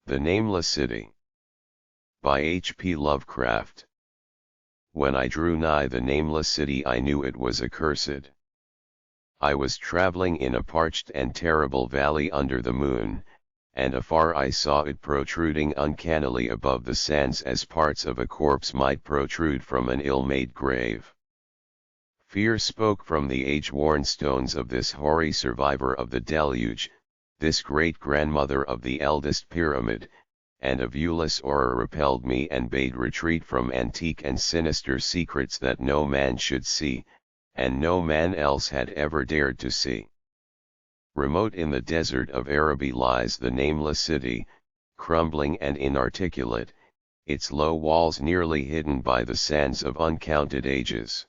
The Nameless City. By H. P. Lovecraft. When I drew nigh the nameless city I knew it was accursed. I was traveling in a parched and terrible valley under the moon, and afar I saw it protruding uncannily above the sands as parts of a corpse might protrude from an ill-made grave. Fear spoke from the age-worn stones of this hoary survivor of the deluge, this great-grandmother of the eldest pyramid, and a viewless aura repelled me and bade retreat from antique and sinister secrets that no man should see, and no man else had ever dared to see. Remote in the desert of Araby lies the nameless city, crumbling and inarticulate, its low walls nearly hidden by the sands of uncounted ages.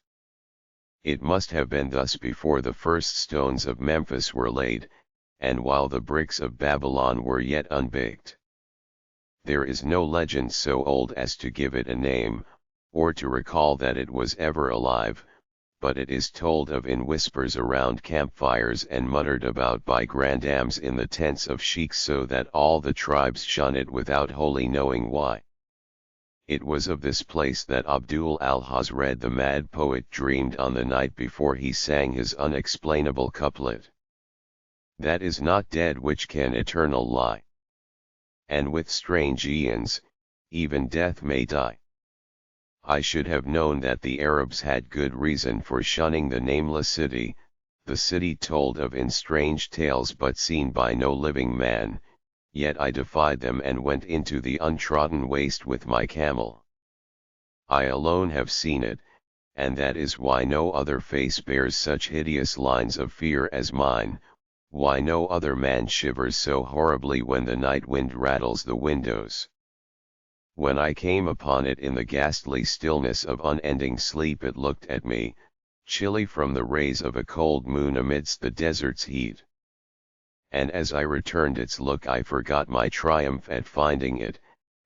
It must have been thus before the first stones of Memphis were laid, and while the bricks of Babylon were yet unbaked. There is no legend so old as to give it a name, or to recall that it was ever alive, but it is told of in whispers around campfires and muttered about by grandams in the tents of sheiks so that all the tribes shun it without wholly knowing why. It was of this place that Abdul al-Hazred the mad poet dreamed on the night before he sang his unexplainable couplet. That is not dead which can eternal lie. And with strange aeons, even death may die. I should have known that the Arabs had good reason for shunning the nameless city, the city told of in strange tales but seen by no living man, yet I defied them and went into the untrodden waste with my camel. I alone have seen it, and that is why no other face bears such hideous lines of fear as mine, why no other man shivers so horribly when the night wind rattles the windows. When I came upon it in the ghastly stillness of unending sleep it looked at me, chilly from the rays of a cold moon amidst the desert's heat. And as I returned its look I forgot my triumph at finding it,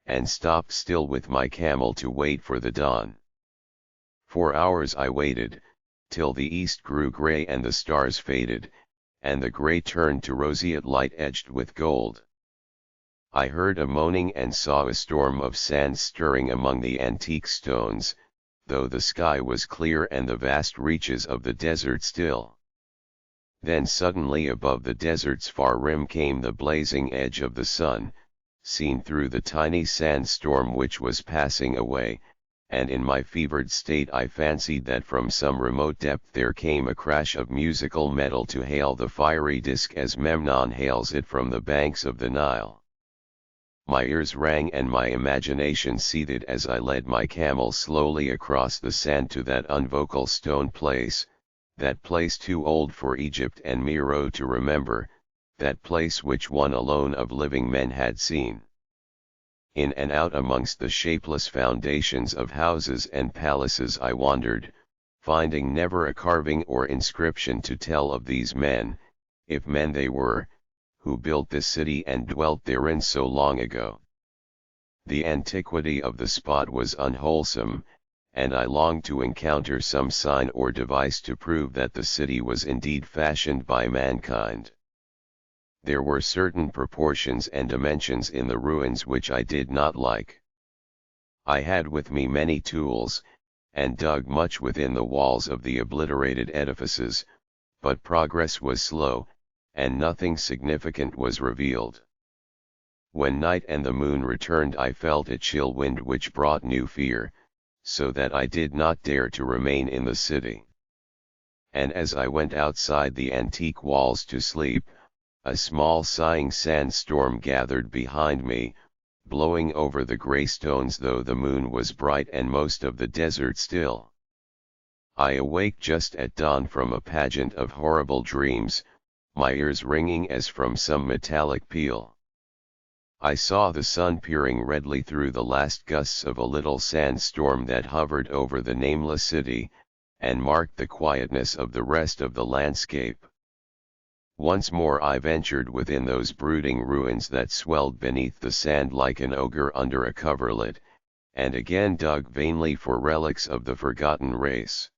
and stopped still with my camel to wait for the dawn. For hours I waited, till the east grew grey and the stars faded, and the grey turned to roseate light edged with gold. I heard a moaning and saw a storm of sand stirring among the antique stones, though the sky was clear and the vast reaches of the desert still. Then suddenly above the desert's far rim came the blazing edge of the sun, seen through the tiny sandstorm which was passing away, and in my fevered state I fancied that from some remote depth there came a crash of musical metal to hail the fiery disk as Memnon hails it from the banks of the Nile. My ears rang and my imagination seethed as I led my camel slowly across the sand to that unvocal stone place, that place too old for Egypt and Meroe to remember, that place which one alone of living men had seen. In and out amongst the shapeless foundations of houses and palaces I wandered, finding never a carving or inscription to tell of these men, if men they were, who built this city and dwelt therein so long ago. The antiquity of the spot was unwholesome, and I longed to encounter some sign or device to prove that the city was indeed fashioned by mankind. There were certain proportions and dimensions in the ruins which I did not like. I had with me many tools, and dug much within the walls of the obliterated edifices, but progress was slow, and nothing significant was revealed. When night and the moon returned I felt a chill wind which brought new fear, so that I did not dare to remain in the city. And as I went outside the antique walls to sleep, a small sighing sandstorm gathered behind me, blowing over the grey stones though the moon was bright and most of the desert still. I awake just at dawn from a pageant of horrible dreams, my ears ringing as from some metallic peal. I saw the sun peering redly through the last gusts of a little sandstorm that hovered over the nameless city, and marked the quietness of the rest of the landscape. Once more I ventured within those brooding ruins that swelled beneath the sand like an ogre under a coverlet, and again dug vainly for relics of the forgotten race.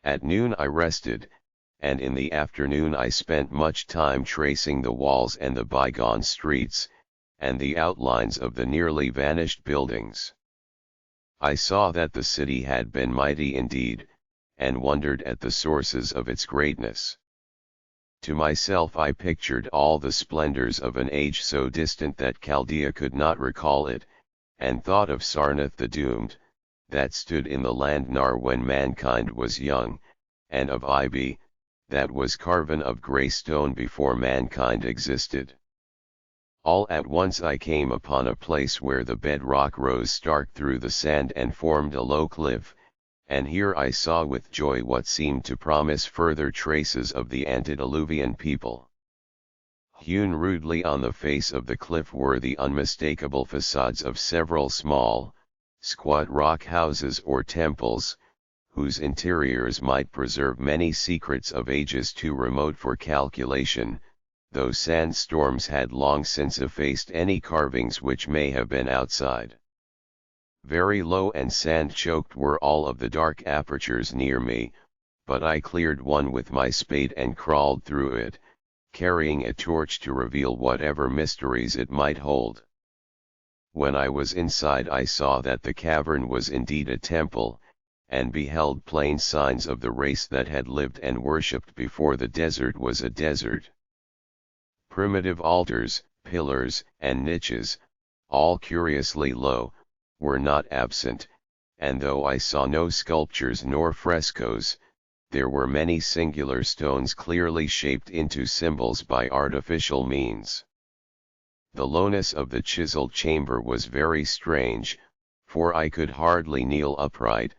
At noon I rested, and in the afternoon I spent much time tracing the walls and the bygone streets, and the outlines of the nearly vanished buildings. I saw that the city had been mighty indeed, and wondered at the sources of its greatness. To myself I pictured all the splendors of an age so distant that Chaldea could not recall it, and thought of Sarnath the Doomed, that stood in the land Nar when mankind was young, and of Ibi, that was carven of grey stone before mankind existed. All at once I came upon a place where the bedrock rose stark through the sand and formed a low cliff, and here I saw with joy what seemed to promise further traces of the antediluvian people. Hewn rudely on the face of the cliff were the unmistakable facades of several small, squat rock houses or temples, whose interiors might preserve many secrets of ages too remote for calculation, though sandstorms had long since effaced any carvings which may have been outside. Very low and sand-choked were all of the dark apertures near me, but I cleared one with my spade and crawled through it, carrying a torch to reveal whatever mysteries it might hold. When I was inside I saw that the cavern was indeed a temple, and beheld plain signs of the race that had lived and worshipped before the desert was a desert. Primitive altars, pillars, and niches, all curiously low, were not absent, and though I saw no sculptures nor frescoes, there were many singular stones clearly shaped into symbols by artificial means. The lowness of the chiseled chamber was very strange, for I could hardly kneel upright,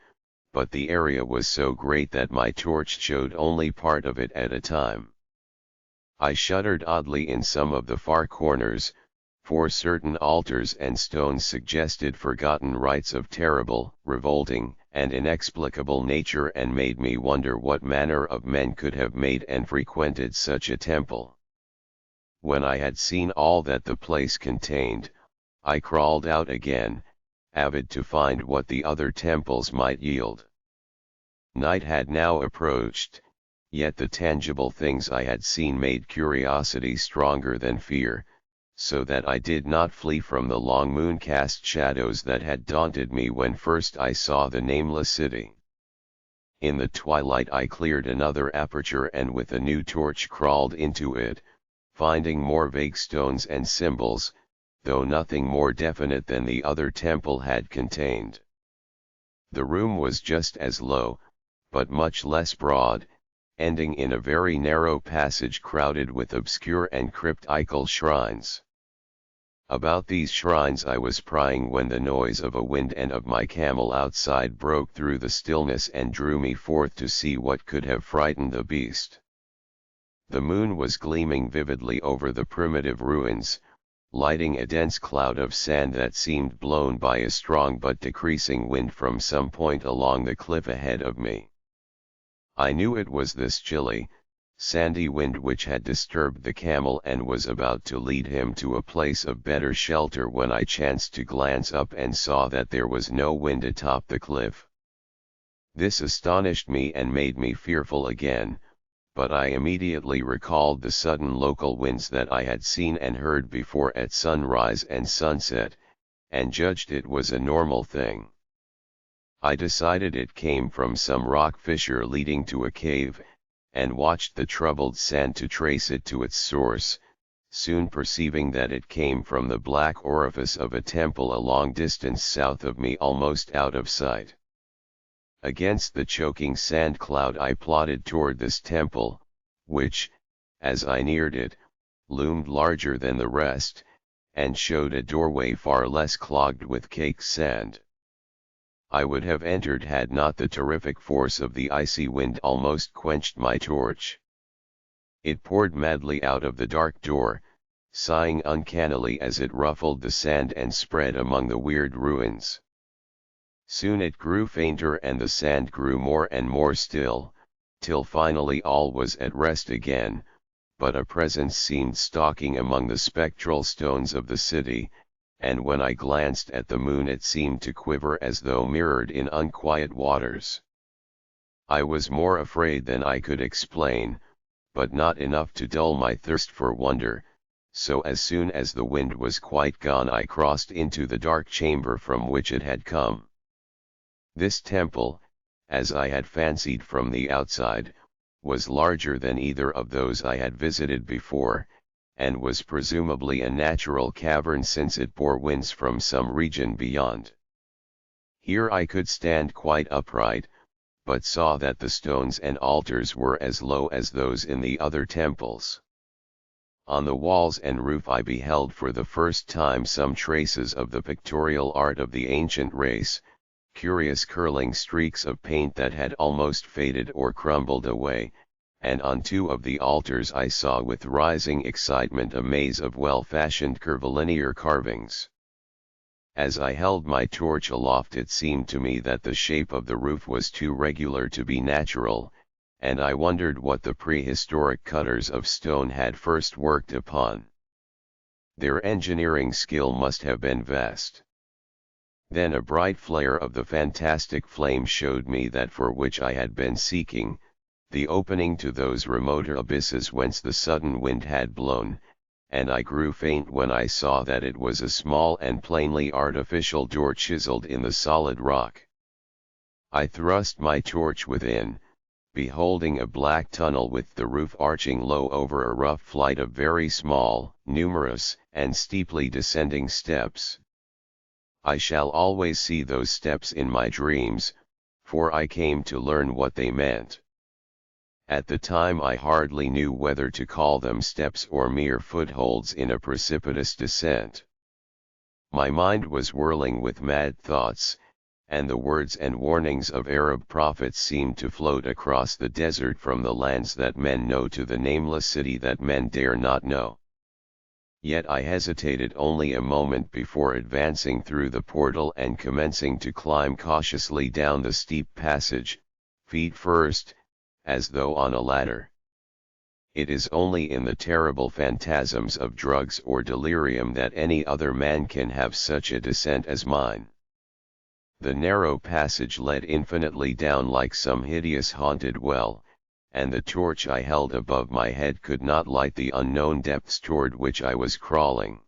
but the area was so great that my torch showed only part of it at a time. I shuddered oddly in some of the far corners, for certain altars and stones suggested forgotten rites of terrible, revolting, and inexplicable nature and made me wonder what manner of men could have made and frequented such a temple. When I had seen all that the place contained, I crawled out again, avid to find what the other temples might yield. Night had now approached, yet the tangible things I had seen made curiosity stronger than fear, so that I did not flee from the long moon-cast shadows that had daunted me when first I saw the nameless city. In the twilight I cleared another aperture and with a new torch crawled into it, finding more vague stones and symbols, though nothing more definite than the other temple had contained. The room was just as low, but much less broad, ending in a very narrow passage crowded with obscure and cryptical shrines. About these shrines I was prying when the noise of a wind and of my camel outside broke through the stillness and drew me forth to see what could have frightened the beast. The moon was gleaming vividly over the primitive ruins, lighting a dense cloud of sand that seemed blown by a strong but decreasing wind from some point along the cliff ahead of me. I knew it was this chilly, sandy wind which had disturbed the camel and was about to lead him to a place of better shelter when I chanced to glance up and saw that there was no wind atop the cliff. This astonished me and made me fearful again, but I immediately recalled the sudden local winds that I had seen and heard before at sunrise and sunset, and judged it was a normal thing. I decided it came from some rock fissure leading to a cave, and watched the troubled sand to trace it to its source, soon perceiving that it came from the black orifice of a temple a long distance south of me, almost out of sight. Against the choking sand cloud I plodded toward this temple, which, as I neared it, loomed larger than the rest, and showed a doorway far less clogged with caked sand. I would have entered had not the terrific force of the icy wind almost quenched my torch. It poured madly out of the dark door, sighing uncannily as it ruffled the sand and spread among the weird ruins. Soon it grew fainter and the sand grew more and more still, till finally all was at rest again, but a presence seemed stalking among the spectral stones of the city, and when I glanced at the moon it seemed to quiver as though mirrored in unquiet waters. I was more afraid than I could explain, but not enough to dull my thirst for wonder, so as soon as the wind was quite gone I crossed into the dark chamber from which it had come. This temple, as I had fancied from the outside, was larger than either of those I had visited before, and was presumably a natural cavern since it bore winds from some region beyond. Here I could stand quite upright, but saw that the stones and altars were as low as those in the other temples. On the walls and roof I beheld for the first time some traces of the pictorial art of the ancient race, curious curling streaks of paint that had almost faded or crumbled away, and on two of the altars I saw with rising excitement a maze of well-fashioned curvilinear carvings. As I held my torch aloft it seemed to me that the shape of the roof was too regular to be natural, and I wondered what the prehistoric cutters of stone had first worked upon. Their engineering skill must have been vast. Then a bright flare of the fantastic flame showed me that for which I had been seeking, the opening to those remoter abysses whence the sudden wind had blown, and I grew faint when I saw that it was a small and plainly artificial door chiseled in the solid rock. I thrust my torch within, beholding a black tunnel with the roof arching low over a rough flight of very small, numerous, and steeply descending steps. I shall always see those steps in my dreams, for I came to learn what they meant. At the time I hardly knew whether to call them steps or mere footholds in a precipitous descent. My mind was whirling with mad thoughts, and the words and warnings of Arab prophets seemed to float across the desert from the lands that men know to the nameless city that men dare not know. Yet I hesitated only a moment before advancing through the portal and commencing to climb cautiously down the steep passage, feet first, as though on a ladder. It is only in the terrible phantasms of drugs or delirium that any other man can have such a descent as mine. The narrow passage led infinitely down like some hideous haunted well, and the torch I held above my head could not light the unknown depths toward which I was crawling.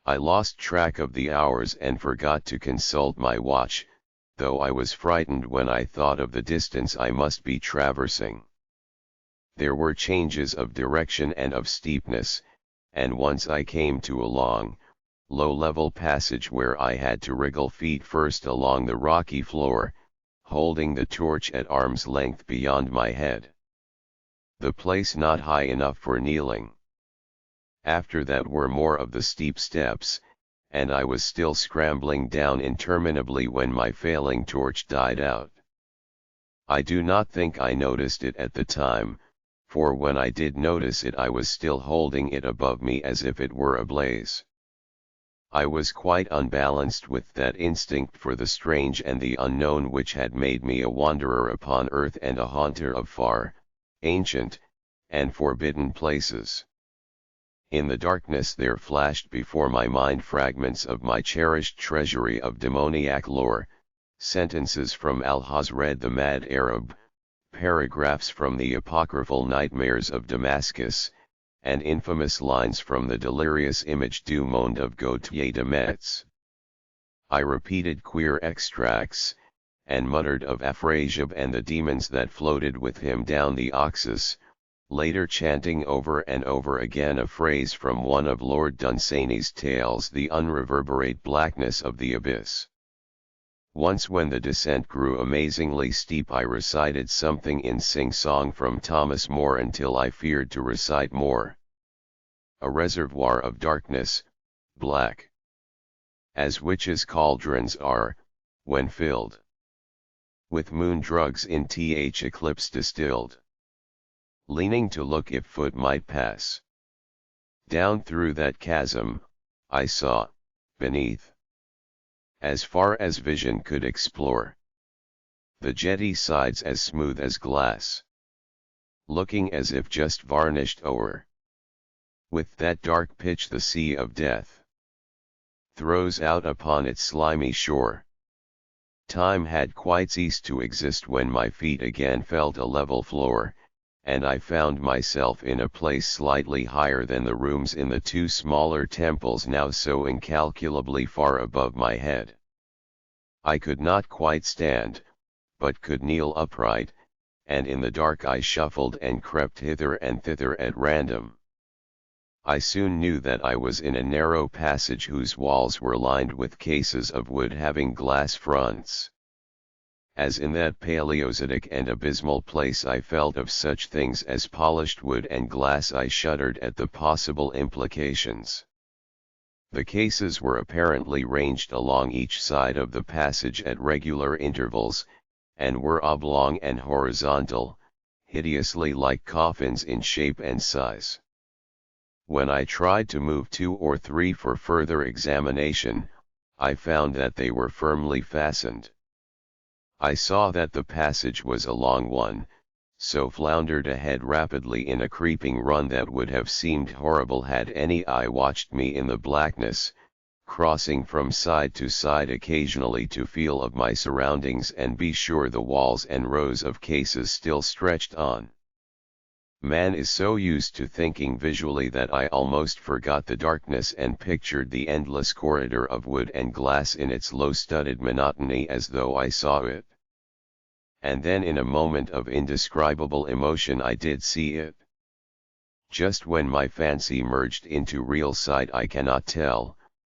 I lost track of the hours and forgot to consult my watch, though I was frightened when I thought of the distance I must be traversing. There were changes of direction and of steepness, and once I came to a long, low-level passage where I had to wriggle feet first along the rocky floor, holding the torch at arm's length beyond my head. The place not high enough for kneeling. After that were more of the steep steps, and I was still scrambling down interminably when my failing torch died out. I do not think I noticed it at the time, for when I did notice it I was still holding it above me as if it were ablaze. I was quite unbalanced with that instinct for the strange and the unknown which had made me a wanderer upon earth and a haunter of far, ancient, and forbidden places. In the darkness there flashed before my mind fragments of my cherished treasury of demoniac lore, sentences from Al-Hazred the Mad Arab, paragraphs from the apocryphal nightmares of Damascus, and infamous lines from the delirious image du monde of Gautier de Metz. I repeated queer extracts, and muttered of Afrasiab and the demons that floated with him down the Oxus, later chanting over and over again a phrase from one of Lord Dunsany's tales, the unreverberate blackness of the abyss. Once when the descent grew amazingly steep I recited something in sing-song from Thomas More until I feared to recite more. A reservoir of darkness, black, as witches' cauldrons are, when filled with moon drugs in th eclipse distilled. Leaning to look if foot might pass. Down through that chasm, I saw, beneath, as far as vision could explore, the jetty sides as smooth as glass, looking as if just varnished o'er. With that dark pitch the sea of death throws out upon its slimy shore. Time had quite ceased to exist when my feet again felt a level floor, and I found myself in a place slightly higher than the rooms in the two smaller temples now so incalculably far above my head. I could not quite stand, but could kneel upright, and in the dark I shuffled and crept hither and thither at random. I soon knew that I was in a narrow passage whose walls were lined with cases of wood having glass fronts. As in that Paleozoic and abysmal place I felt of such things as polished wood and glass, I shuddered at the possible implications. The cases were apparently ranged along each side of the passage at regular intervals, and were oblong and horizontal, hideously like coffins in shape and size. When I tried to move 2 or 3 for further examination, I found that they were firmly fastened. I saw that the passage was a long one, so floundered ahead rapidly in a creeping run that would have seemed horrible had any eye watched me in the blackness, crossing from side to side occasionally to feel of my surroundings and be sure the walls and rows of cases still stretched on. Man is so used to thinking visually that I almost forgot the darkness and pictured the endless corridor of wood and glass in its low-studded monotony as though I saw it. And then in a moment of indescribable emotion I did see it. Just when my fancy merged into real sight I cannot tell,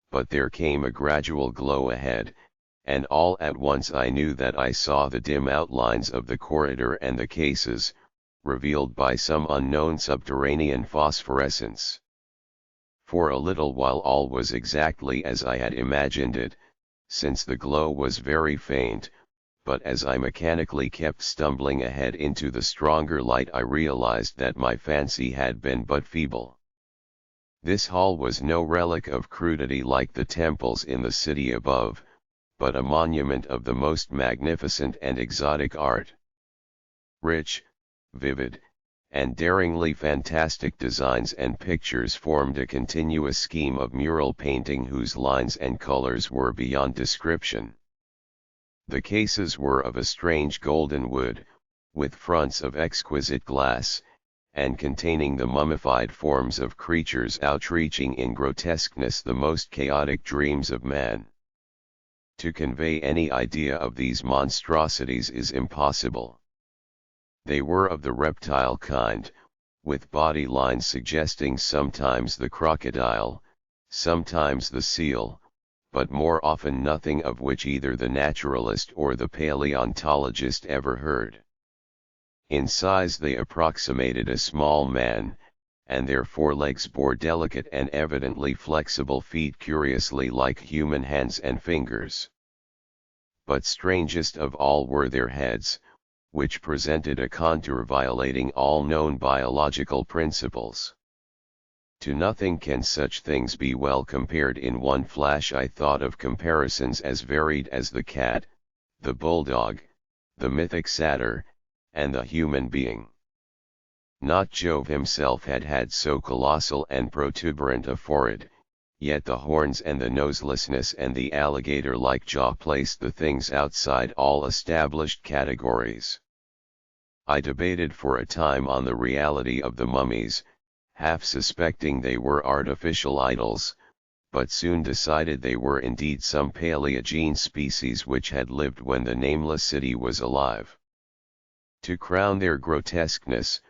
but there came a gradual glow ahead, and all at once I knew that I saw the dim outlines of the corridor and the cases, revealed by some unknown subterranean phosphorescence. For a little while all was exactly as I had imagined it, since the glow was very faint, but as I mechanically kept stumbling ahead into the stronger light I realized that my fancy had been but feeble. This hall was no relic of crudity like the temples in the city above, but a monument of the most magnificent and exotic art. Rich, vivid, and daringly fantastic designs and pictures formed a continuous scheme of mural painting whose lines and colors were beyond description. The cases were of a strange golden wood, with fronts of exquisite glass, and containing the mummified forms of creatures outreaching in grotesqueness the most chaotic dreams of man. To convey any idea of these monstrosities is impossible. They were of the reptile kind, with body lines suggesting sometimes the crocodile, sometimes the seal, but more often nothing of which either the naturalist or the paleontologist ever heard. In size they approximated a small man, and their forelegs bore delicate and evidently flexible feet curiously like human hands and fingers. But strangest of all were their heads, which presented a contour violating all known biological principles. To nothing can such things be well compared. In one flash I thought of comparisons as varied as the cat, the bulldog, the mythic satyr, and the human being. Not Jove himself had had so colossal and protuberant a forehead, yet the horns and the noselessness and the alligator-like jaw placed the things outside all established categories. I debated for a time on the reality of the mummies, half suspecting they were artificial idols, but soon decided they were indeed some Paleogene species which had lived when the Nameless city was alive. To crown their grotesqueness,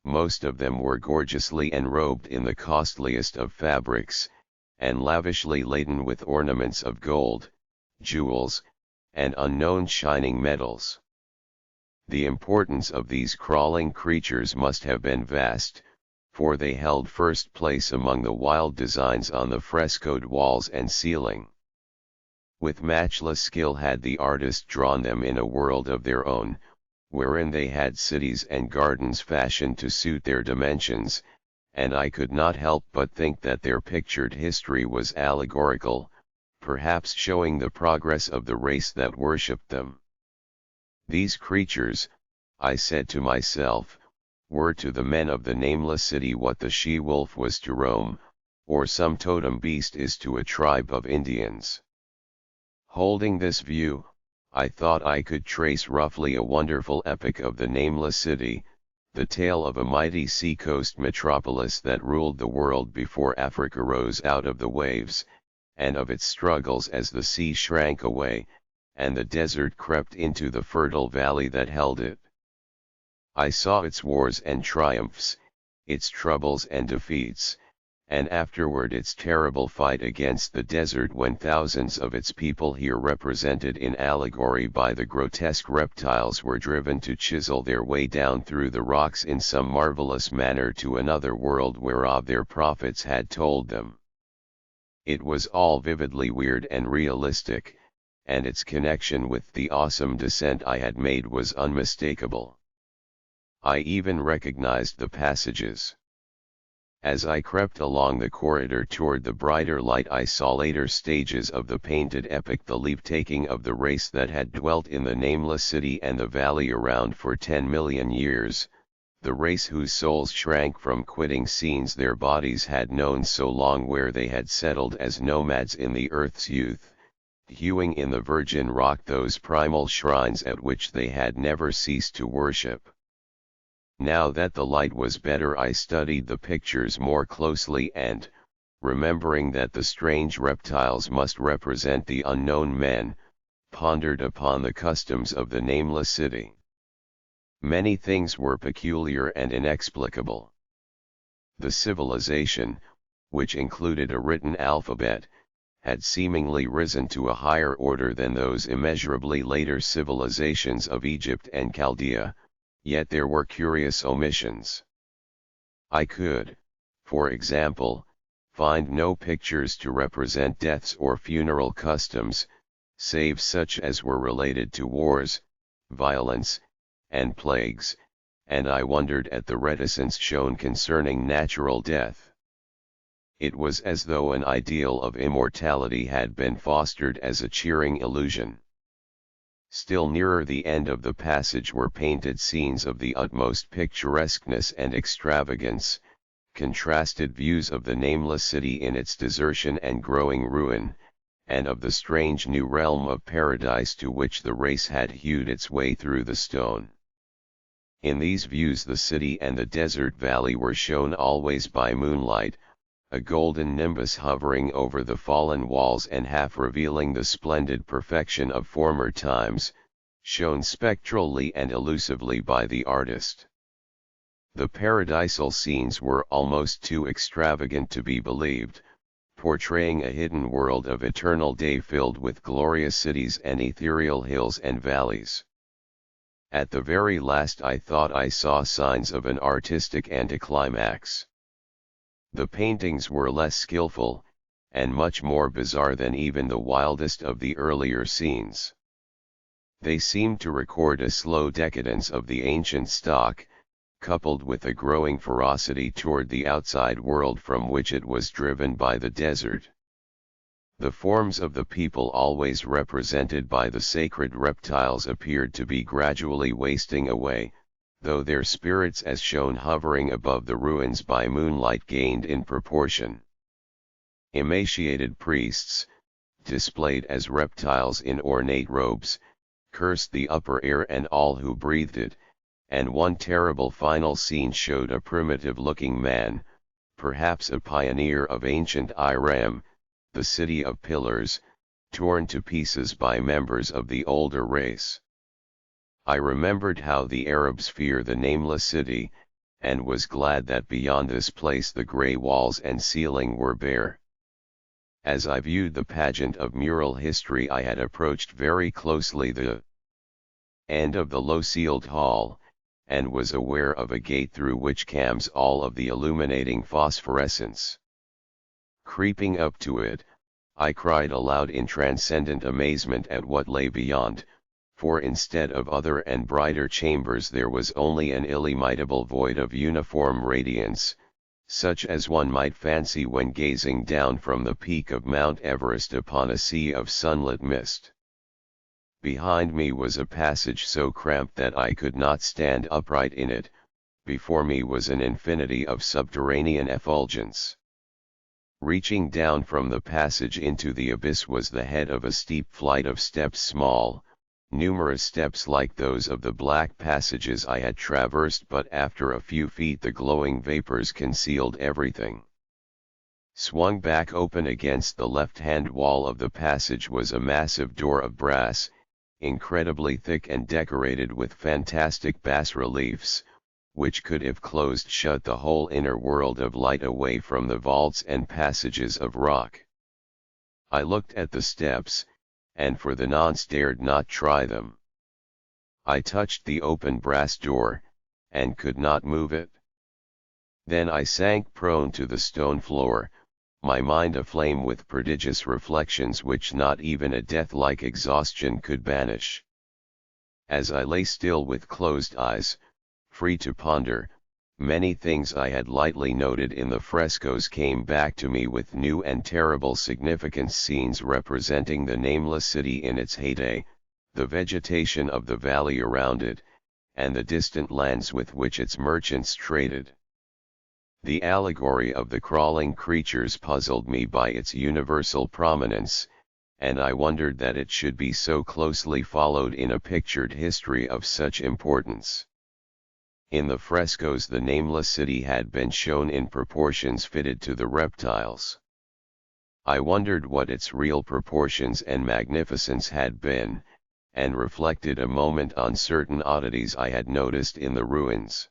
most of them were gorgeously enrobed in the costliest of fabrics, and lavishly laden with ornaments of gold, jewels, and unknown shining metals. The importance of these crawling creatures must have been vast, for they held first place among the wild designs on the frescoed walls and ceiling. With matchless skill had the artist drawn them in a world of their own, wherein they had cities and gardens fashioned to suit their dimensions, and I could not help but think that their pictured history was allegorical, perhaps showing the progress of the race that worshipped them. These creatures, I said to myself, were to the men of the Nameless city what the she-wolf was to Rome, or some totem beast is to a tribe of Indians. Holding this view, I thought I could trace roughly a wonderful epic of the Nameless city, the tale of a mighty seacoast metropolis that ruled the world before Africa rose out of the waves, and of its struggles as the sea shrank away, and the desert crept into the fertile valley that held it. I saw its wars and triumphs, its troubles and defeats, and afterward its terrible fight against the desert when thousands of its people, here represented in allegory by the grotesque reptiles, were driven to chisel their way down through the rocks in some marvelous manner to another world whereof their prophets had told them. It was all vividly weird and realistic, and its connection with the awesome descent I had made was unmistakable. I even recognized the passages. As I crept along the corridor toward the brighter light, I saw later stages of the painted epic, the leave-taking of the race that had dwelt in the nameless city and the valley around for 10 million years, the race whose souls shrank from quitting scenes their bodies had known so long, where they had settled as nomads in the earth's youth, hewing in the virgin rock those primal shrines at which they had never ceased to worship. Now that the light was better, I studied the pictures more closely and, remembering that the strange reptiles must represent the unknown men, pondered upon the customs of the nameless city. Many things were peculiar and inexplicable. The civilization, which included a written alphabet, had seemingly risen to a higher order than those immeasurably later civilizations of Egypt and Chaldea, yet there were curious omissions. I could, for example, find no pictures to represent deaths or funeral customs, save such as were related to wars, violence, and plagues, and I wondered at the reticence shown concerning natural death. It was as though an ideal of immortality had been fostered as a cheering illusion. Still nearer the end of the passage were painted scenes of the utmost picturesqueness and extravagance, contrasted views of the nameless city in its desertion and growing ruin, and of the strange new realm of paradise to which the race had hewed its way through the stone. In these views the city and the desert valley were shown always by moonlight, a golden nimbus hovering over the fallen walls and half revealing the splendid perfection of former times, shown spectrally and elusively by the artist. The paradisal scenes were almost too extravagant to be believed, portraying a hidden world of eternal day filled with glorious cities and ethereal hills and valleys. At the very last I thought I saw signs of an artistic anticlimax. The paintings were less skillful, and much more bizarre than even the wildest of the earlier scenes. They seemed to record a slow decadence of the ancient stock, coupled with a growing ferocity toward the outside world from which it was driven by the desert. The forms of the people always represented by the sacred reptiles appeared to be gradually wasting away, though their spirits as shown hovering above the ruins by moonlight gained in proportion. Emaciated priests, displayed as reptiles in ornate robes, cursed the upper air and all who breathed it, and one terrible final scene showed a primitive-looking man, perhaps a pioneer of ancient Iram, the city of pillars, torn to pieces by members of the older race. I remembered how the Arabs fear the nameless city, and was glad that beyond this place the grey walls and ceiling were bare. As I viewed the pageant of mural history I had approached very closely the end of the low-ceiled hall, and was aware of a gate through which cams all of the illuminating phosphorescence. Creeping up to it, I cried aloud in transcendent amazement at what lay beyond, for instead of other and brighter chambers there was only an illimitable void of uniform radiance, such as one might fancy when gazing down from the peak of Mount Everest upon a sea of sunlit mist. Behind me was a passage so cramped that I could not stand upright in it, before me was an infinity of subterranean effulgence. Reaching down from the passage into the abyss was the head of a steep flight of steps, small, numerous steps like those of the black passages I had traversed, but after a few feet the glowing vapors concealed everything. Swung back open against the left-hand wall of the passage was a massive door of brass, incredibly thick and decorated with fantastic bas-reliefs, which could have closed shut the whole inner world of light away from the vaults and passages of rock. I looked at the steps, and for the nonce dared not try them. I touched the open brass door, and could not move it. Then I sank prone to the stone floor, my mind aflame with prodigious reflections which not even a death-like exhaustion could banish. As I lay still with closed eyes, free to ponder, many things I had lightly noted in the frescoes came back to me with new and terrible significance: scenes representing the nameless city in its heyday, the vegetation of the valley around it, and the distant lands with which its merchants traded. The allegory of the crawling creatures puzzled me by its universal prominence, and I wondered that it should be so closely followed in a pictured history of such importance. In the frescoes the nameless city had been shown in proportions fitted to the reptiles. I wondered what its real proportions and magnificence had been, and reflected a moment on certain oddities I had noticed in the ruins.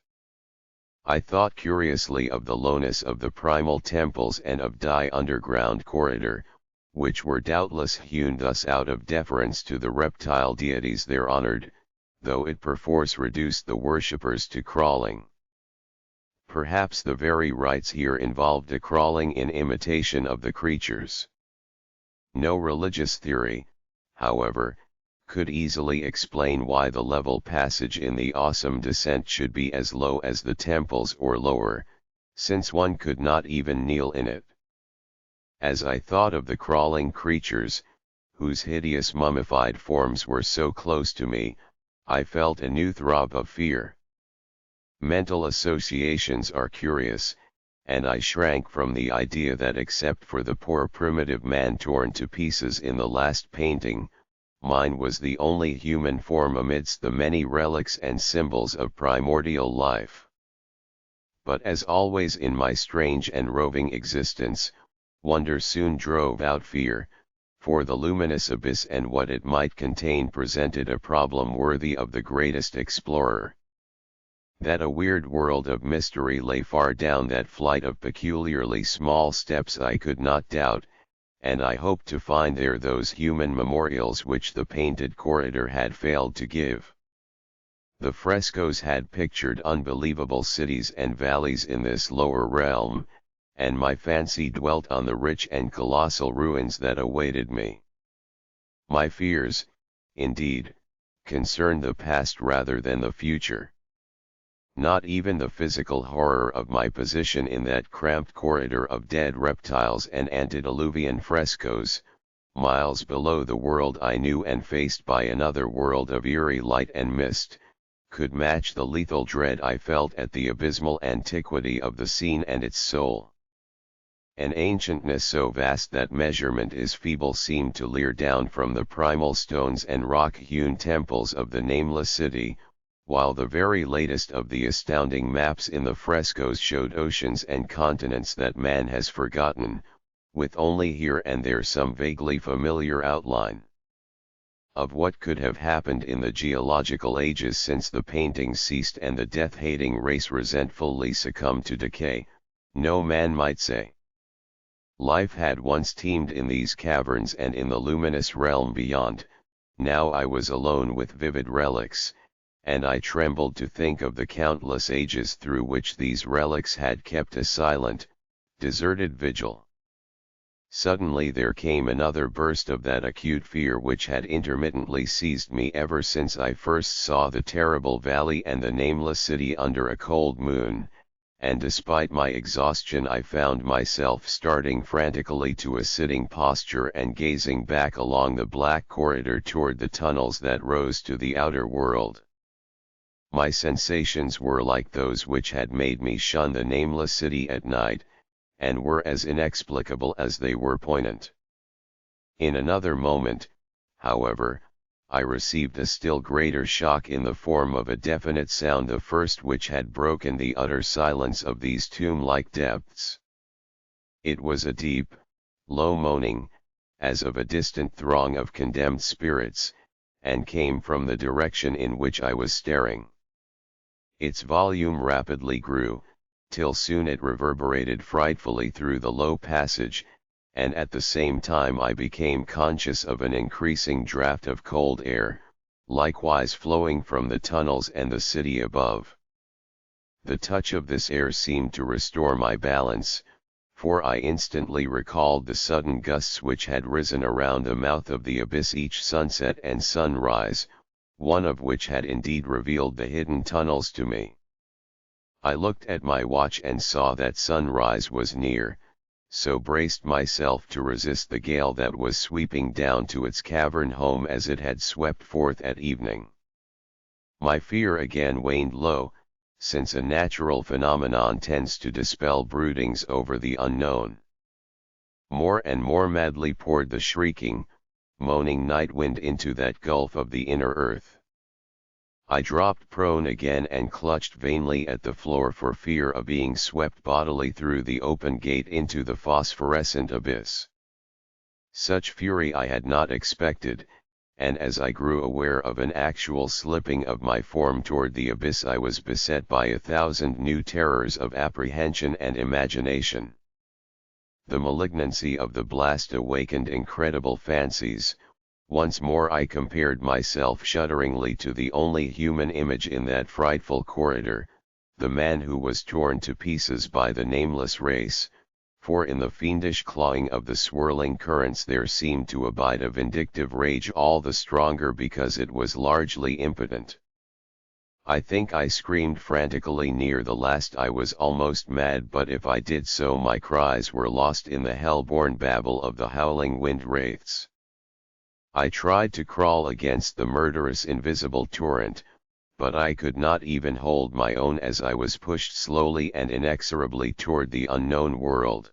I thought curiously of the lowness of the primal temples and of the underground corridor, which were doubtless hewn thus out of deference to the reptile deities there honored, though it perforce reduced the worshippers to crawling. Perhaps the very rites here involved a crawling in imitation of the creatures. No religious theory, however, could easily explain why the level passage in the awesome descent should be as low as the temples or lower, since one could not even kneel in it. As I thought of the crawling creatures, whose hideous mummified forms were so close to me, I felt a new throb of fear. Mental associations are curious, and I shrank from the idea that except for the poor primitive man torn to pieces in the last painting, mine was the only human form amidst the many relics and symbols of primordial life. But as always in my strange and roving existence, wonder soon drove out fear, for the luminous abyss and what it might contain presented a problem worthy of the greatest explorer. That a weird world of mystery lay far down that flight of peculiarly small steps I could not doubt, and I hoped to find there those human memorials which the painted corridor had failed to give. The frescoes had pictured unbelievable cities and valleys in this lower realm, and my fancy dwelt on the rich and colossal ruins that awaited me. My fears, indeed, concerned the past rather than the future. Not even the physical horror of my position in that cramped corridor of dead reptiles and antediluvian frescoes, miles below the world I knew and faced by another world of eerie light and mist, could match the lethal dread I felt at the abysmal antiquity of the scene and its soul. An ancientness so vast that measurement is feeble seemed to leer down from the primal stones and rock-hewn temples of the nameless city, while the very latest of the astounding maps in the frescoes showed oceans and continents that man has forgotten, with only here and there some vaguely familiar outline of what could have happened in the geological ages since the paintings ceased and the death-hating race resentfully succumbed to decay. No man might say. Life had once teemed in these caverns and in the luminous realm beyond. Now I was alone with vivid relics, and I trembled to think of the countless ages through which these relics had kept a silent, deserted vigil. Suddenly there came another burst of that acute fear which had intermittently seized me ever since I first saw the terrible valley and the nameless city under a cold moon, and despite my exhaustion I found myself starting frantically to a sitting posture and gazing back along the black corridor toward the tunnels that rose to the outer world. My sensations were like those which had made me shun the nameless city at night, and were as inexplicable as they were poignant. In another moment, however, I received a still greater shock in the form of a definite sound, the first which had broken the utter silence of these tomb-like depths. It was a deep, low moaning, as of a distant throng of condemned spirits, and came from the direction in which I was staring. Its volume rapidly grew, till soon it reverberated frightfully through the low passage, and at the same time I became conscious of an increasing draught of cold air, likewise flowing from the tunnels and the city above. The touch of this air seemed to restore my balance, for I instantly recalled the sudden gusts which had risen around the mouth of the abyss each sunset and sunrise, one of which had indeed revealed the hidden tunnels to me. I looked at my watch and saw that sunrise was near, so braced myself to resist the gale that was sweeping down to its cavern home as it had swept forth at evening. My fear again waned low, since a natural phenomenon tends to dispel broodings over the unknown. More and more madly poured the shrieking, moaning night wind into that gulf of the inner earth. I dropped prone again and clutched vainly at the floor for fear of being swept bodily through the open gate into the phosphorescent abyss. Such fury I had not expected, and as I grew aware of an actual slipping of my form toward the abyss, I was beset by 1,000 new terrors of apprehension and imagination. The malignancy of the blast awakened incredible fancies. Once more I compared myself shudderingly to the only human image in that frightful corridor, the man who was torn to pieces by the nameless race, for in the fiendish clawing of the swirling currents there seemed to abide a vindictive rage all the stronger because it was largely impotent. I think I screamed frantically near the last. I was almost mad, but if I did so my cries were lost in the hell-born babble of the howling wind wraiths. I tried to crawl against the murderous invisible torrent, but I could not even hold my own as I was pushed slowly and inexorably toward the unknown world.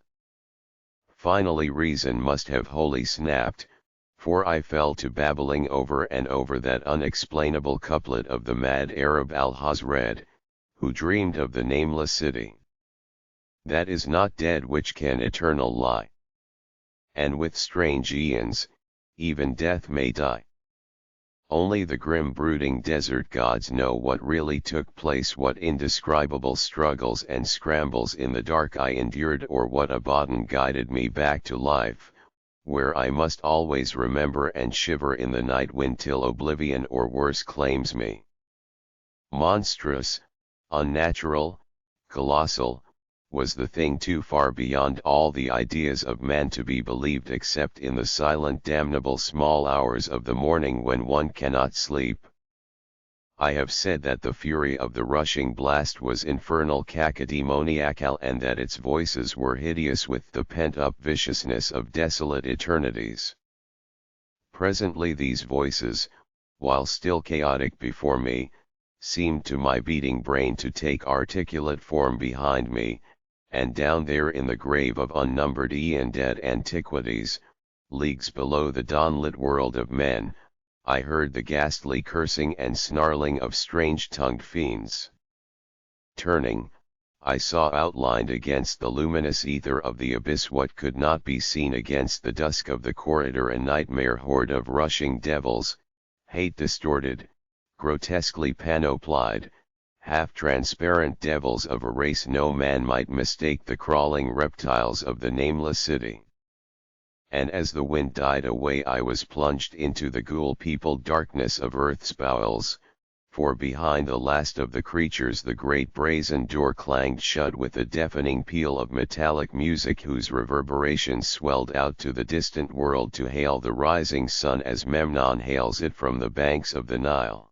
Finally reason must have wholly snapped, for I fell to babbling over and over that unexplainable couplet of the mad Arab Al-Hazred, who dreamed of the nameless city that is not dead, which can eternal lie. And with strange aeons, even death may die. Only the grim brooding desert gods know what really took place, what indescribable struggles and scrambles in the dark I endured, or what Abaddon guided me back to life, where I must always remember and shiver in the night wind till oblivion or worse claims me. Monstrous, unnatural, colossal, was the thing too far beyond all the ideas of man to be believed except in the silent damnable small hours of the morning when one cannot sleep. I have said that the fury of the rushing blast was infernal cacodemoniacal, and that its voices were hideous with the pent-up viciousness of desolate eternities. Presently these voices, while still chaotic before me, seemed to my beating brain to take articulate form behind me, and down there in the grave of unnumbered aeon-dead antiquities, leagues below the dawnlit world of men, I heard the ghastly cursing and snarling of strange-tongued fiends. Turning, I saw outlined against the luminous ether of the abyss what could not be seen against the dusk of the corridor, a nightmare horde of rushing devils, hate-distorted, grotesquely panoplied, half-transparent devils of a race no man might mistake the crawling reptiles of the nameless city. And as the wind died away I was plunged into the ghoul-peopled darkness of earth's bowels, for behind the last of the creatures the great brazen door clanged shut with a deafening peal of metallic music whose reverberations swelled out to the distant world to hail the rising sun as Memnon hails it from the banks of the Nile.